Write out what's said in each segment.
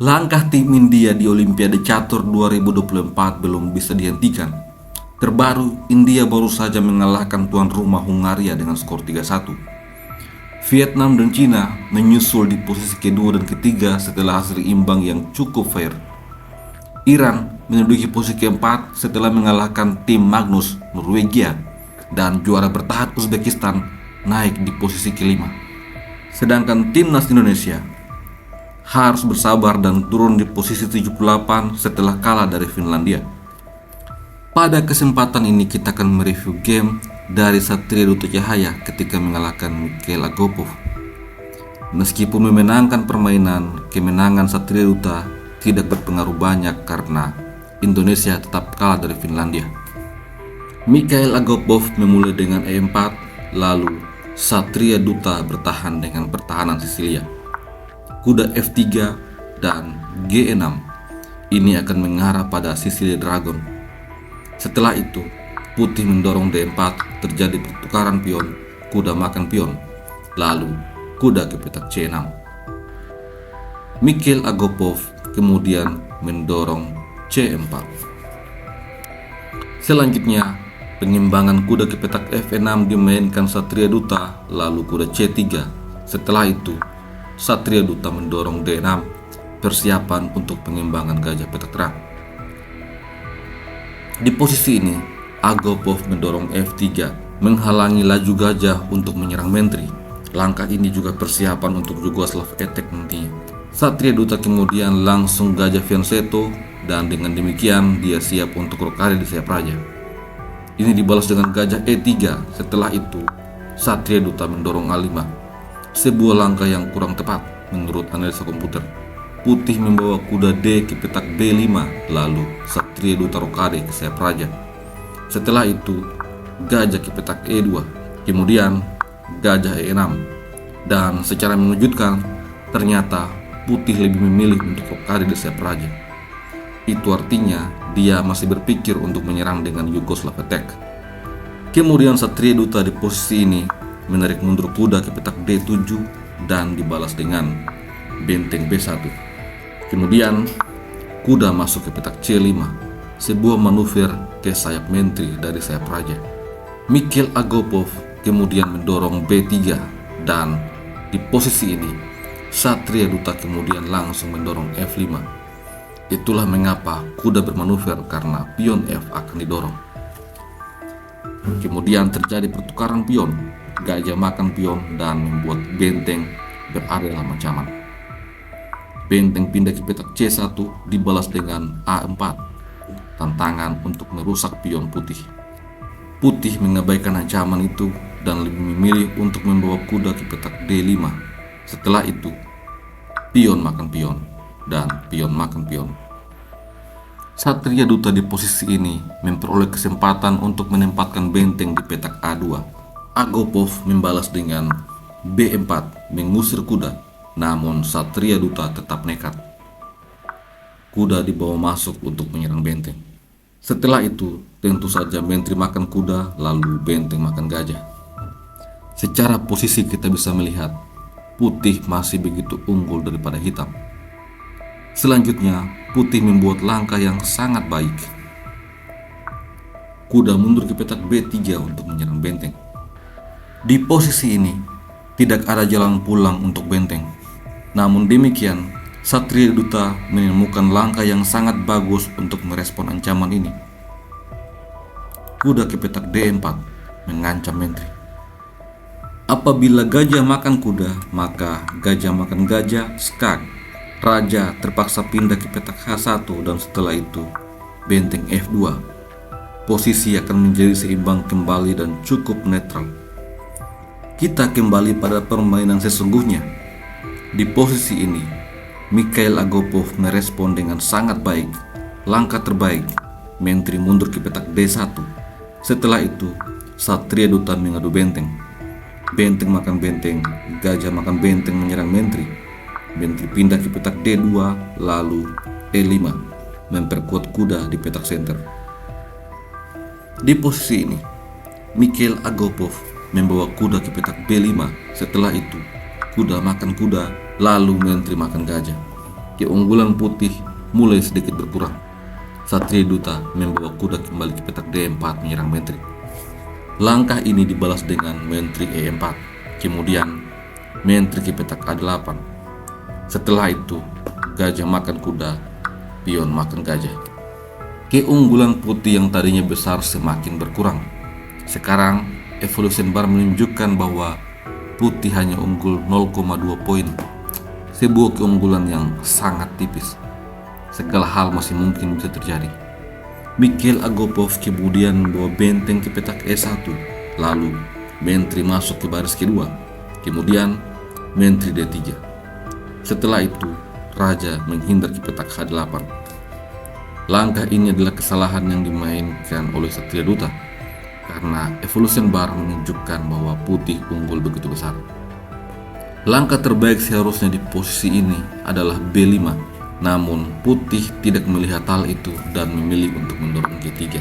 Langkah tim India di Olimpiade Catur 2024 belum bisa dihentikan. Terbaru, India baru saja mengalahkan tuan rumah Hungaria dengan skor 3-1. Vietnam dan Cina menyusul di posisi kedua dan ketiga setelah hasil imbang yang cukup fair. Iran menduduki posisi keempat setelah mengalahkan tim Magnus, Norwegia, dan juara bertahan Uzbekistan naik di posisi kelima. Sedangkan timnas Indonesia harus bersabar dan turun di posisi 78 setelah kalah dari Finlandia. Pada kesempatan ini kita akan mereview game dari Satria Duta Cahaya ketika mengalahkan Mikhail Agopov. Meskipun memenangkan permainan, kemenangan Satria Duta tidak berpengaruh banyak karena Indonesia tetap kalah dari Finlandia. Mikhail Agopov memulai dengan E4, lalu Satria Duta bertahan dengan pertahanan Sisilia. Kuda F3 dan G6 ini akan mengarah pada Sicilia Dragon. Setelah itu, putih mendorong D4, terjadi pertukaran pion, kuda makan pion, lalu kuda ke petak C6. Mikhail Agopov kemudian mendorong C4. Selanjutnya, pengimbangan kuda ke petak F6 dimainkan Satria Duta, lalu kuda C3. Setelah itu, Satria Duta mendorong D6, persiapan untuk pengimbangan gajah petak terang. Di posisi ini, Agopov mendorong F3, menghalangi laju gajah untuk menyerang menteri. Langkah ini juga persiapan untuk Yugoslav attack nantinya. Satria Duta kemudian langsung gajah fianchetto, dan dengan demikian dia siap untuk rokade di sayap raja. Ini dibalas dengan gajah E3. Setelah itu, Satria Duta mendorong A5. Sebuah langkah yang kurang tepat menurut analisa komputer. Putih membawa kuda D ke petak B5, lalu Satria Duta rokade ke sayap raja. Setelah itu, gajah ke petak E2, kemudian gajah E6. Dan secara mengejutkan, ternyata putih lebih memilih untuk rokade di sayap raja. Itu artinya dia masih berpikir untuk menyerang dengan Yugoslav attack. Kemudian Satria Duta di posisi ini menarik mundur kuda ke petak D7 dan dibalas dengan benteng B1. Kemudian kuda masuk ke petak C5, sebuah manuver ke sayap menteri dari sayap raja. Mikhail Agopov kemudian mendorong B3 dan di posisi ini Satria Duta kemudian langsung mendorong F5. Itulah mengapa kuda bermanuver karena pion F akan didorong. Kemudian terjadi pertukaran pion, gajah makan pion dan membuat benteng berada dalam ancaman. Benteng pindah ke petak C1 dibalas dengan A4, tantangan untuk merusak pion putih. Putih mengabaikan ancaman itu dan lebih memilih untuk membawa kuda ke petak D5. Setelah itu, pion makan pion dan pion makan pion. Satria Duta di posisi ini memperoleh kesempatan untuk menempatkan benteng di petak A2. Agopov membalas dengan B4 mengusir kuda, namun Satria Duta tetap nekat. Kuda dibawa masuk untuk menyerang benteng. Setelah itu, tentu saja menteri makan kuda, lalu benteng makan gajah. Secara posisi kita bisa melihat putih masih begitu unggul daripada hitam. Selanjutnya, putih membuat langkah yang sangat baik. Kuda mundur ke petak B3 untuk menyerang benteng. Di posisi ini, tidak ada jalan pulang untuk benteng. Namun demikian, Satria Duta menemukan langkah yang sangat bagus untuk merespon ancaman ini. Kuda ke petak D4 mengancam menteri. Apabila gajah makan kuda, maka gajah makan gajah, skak. Raja terpaksa pindah ke petak H1 dan setelah itu benteng F2. Posisi akan menjadi seimbang kembali dan cukup netral. Kita kembali pada permainan sesungguhnya. Di posisi ini, Mikhail Agopov merespon dengan sangat baik. Langkah terbaik, menteri mundur ke petak D1. Setelah itu, Satria Duta mengadu benteng. Benteng makan benteng, gajah makan benteng menyerang menteri. Menteri pindah ke petak D2, lalu E5, memperkuat kuda di petak center. Di posisi ini, Mikhail Agopov membawa kuda ke petak B5. Setelah itu, kuda makan kuda, lalu menteri makan gajah. keunggulan putih mulai sedikit berkurang. Satria Duta membawa kuda kembali ke petak D4 menyerang menteri. Langkah ini dibalas dengan menteri E4, kemudian menteri ke petak A8. Setelah itu, gajah makan kuda, pion makan gajah. Keunggulan putih yang tadinya besar semakin berkurang. Sekarang, evolution bar menunjukkan bahwa putih hanya unggul 0,2 poin. Sebuah keunggulan yang sangat tipis. Segala hal masih mungkin bisa terjadi. Mikhail Agopov kemudian membawa benteng ke petak E1. Lalu, menteri masuk ke baris kedua. Kemudian, menteri D3. Setelah itu, raja menghindar ke petak H8. Langkah ini adalah kesalahan yang dimainkan oleh Satria Duta, karena evolution bar menunjukkan bahwa putih unggul begitu besar. Langkah terbaik seharusnya di posisi ini adalah B5. Namun putih tidak melihat hal itu dan memilih untuk mendorong G3.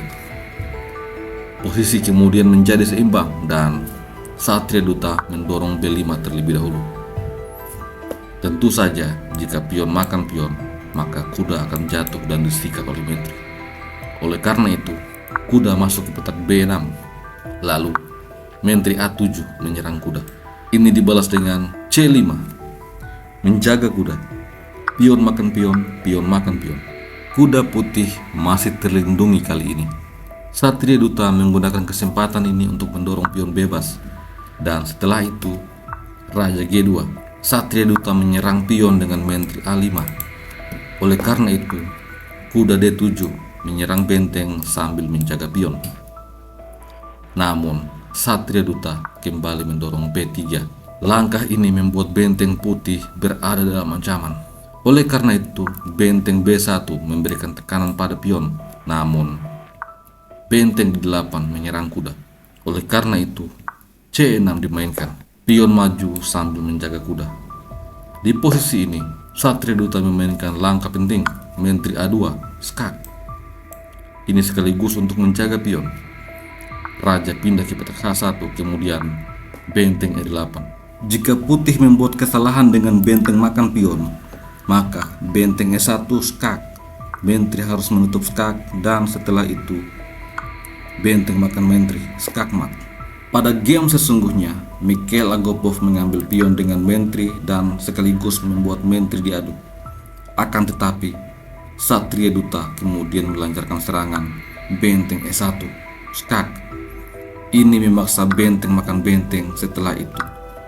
Posisi kemudian menjadi seimbang dan Satria Duta mendorong B5 terlebih dahulu. Tentu saja jika pion makan pion, maka kuda akan jatuh dan disikat oleh menteri. Oleh karena itu, kuda masuk ke petak B6. Lalu menteri A7 menyerang kuda. Ini dibalas dengan C5, menjaga kuda. Pion makan pion, pion makan pion. Kuda putih masih terlindungi kali ini. Satria Duta menggunakan kesempatan ini untuk mendorong pion bebas. Dan setelah itu, raja G2. Satria Duta menyerang pion dengan menteri A5. Oleh karena itu, kuda D7 menyerang benteng sambil menjaga pion. Namun, Satria Duta kembali mendorong B3. Langkah ini membuat benteng putih berada dalam ancaman. Oleh karena itu, benteng B1 memberikan tekanan pada pion. Namun, benteng D8 menyerang kuda. Oleh karena itu, C6 dimainkan. Pion maju sambil menjaga kuda. Di posisi ini, Satria Duta memainkan langkah penting, menteri A2, skak. Ini sekaligus untuk menjaga pion. Raja pindah ke petak H1, kemudian benteng E8. Jika putih membuat kesalahan dengan benteng makan pion, maka benteng E1 skak. Menteri harus menutup skak dan setelah itu benteng makan menteri, skak mat. Pada game sesungguhnya, Mikhail Agopov mengambil pion dengan menteri dan sekaligus membuat menteri diadu. Akan tetapi, Satria Duta kemudian melancarkan serangan benteng E1, skak. Ini memaksa benteng makan benteng, setelah itu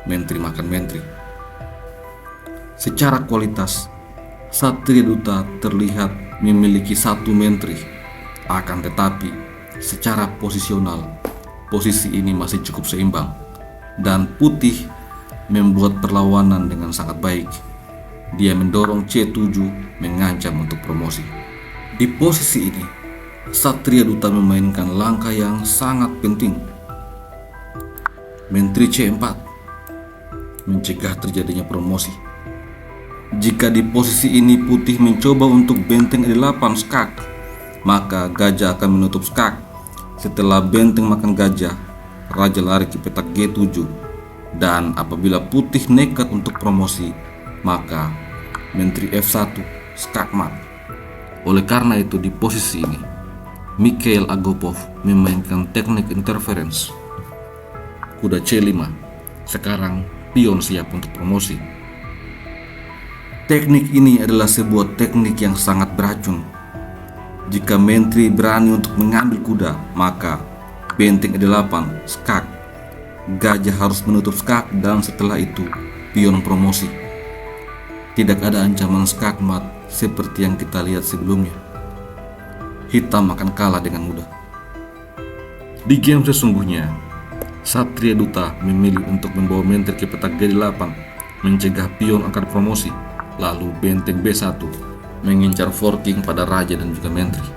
menteri makan menteri. Secara kualitas, Satria Duta terlihat memiliki satu menteri. Akan tetapi, secara posisional, posisi ini masih cukup seimbang. Dan putih membuat perlawanan dengan sangat baik. Dia mendorong C7 mengancam untuk promosi. Di posisi ini, Satria Duta memainkan langkah yang sangat penting. Menteri C4 mencegah terjadinya promosi. Jika di posisi ini putih mencoba untuk benteng E8 skak, maka gajah akan menutup skak. Setelah benteng makan gajah, raja lari ke petak G7. Dan apabila putih nekat untuk promosi, maka menteri F1 skak mat. Oleh karena itu di posisi ini, Mikhail Agopov memainkan teknik interference. Kuda C5. Sekarang pion siap untuk promosi. Teknik ini adalah sebuah teknik yang sangat beracun. Jika menteri berani untuk mengambil kuda, maka benteng E8 skak. Gajah harus menutup skak dan setelah itu pion promosi. Tidak ada ancaman skak mat seperti yang kita lihat sebelumnya. Hitam akan kalah dengan mudah. Di game sesungguhnya, Satria Duta memilih untuk membawa menteri ke petak G8, mencegah pion akan promosi. Lalu benteng B1 mengincar forking pada raja dan juga menteri.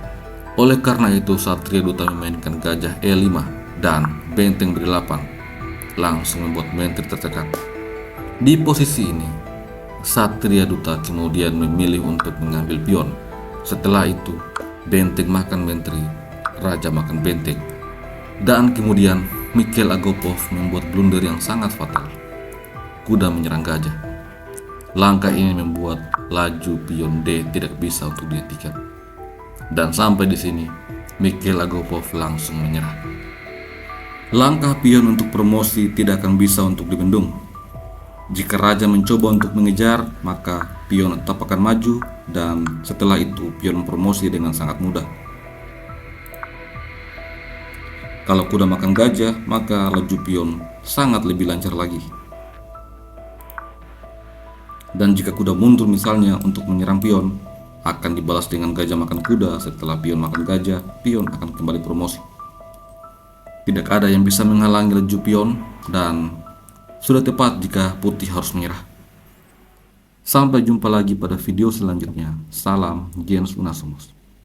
Oleh karena itu, Satria Duta memainkan gajah E5 dan benteng B8, langsung membuat menteri tertekan. Di posisi ini, Satria Duta kemudian memilih untuk mengambil pion. Setelah itu, benteng makan menteri, raja makan benteng. Dan kemudian Mikhail Agopov membuat blunder yang sangat fatal. Kuda menyerang gajah. Langkah ini membuat laju pion D tidak bisa untuk dihentikan. Dan sampai di sini, Mikhail Agapov langsung menyerah. Langkah pion untuk promosi tidak akan bisa untuk dibendung. Jika raja mencoba untuk mengejar, maka pion tetap akan maju dan setelah itu pion promosi dengan sangat mudah. Kalau kuda makan gajah, maka laju pion sangat lebih lancar lagi. Dan jika kuda mundur misalnya untuk menyerang pion, akan dibalas dengan gajah makan kuda. Setelah pion makan gajah, pion akan kembali promosi. Tidak ada yang bisa menghalangi laju pion dan sudah tepat jika putih harus menyerah. Sampai jumpa lagi pada video selanjutnya. Salam Gens Unasumos.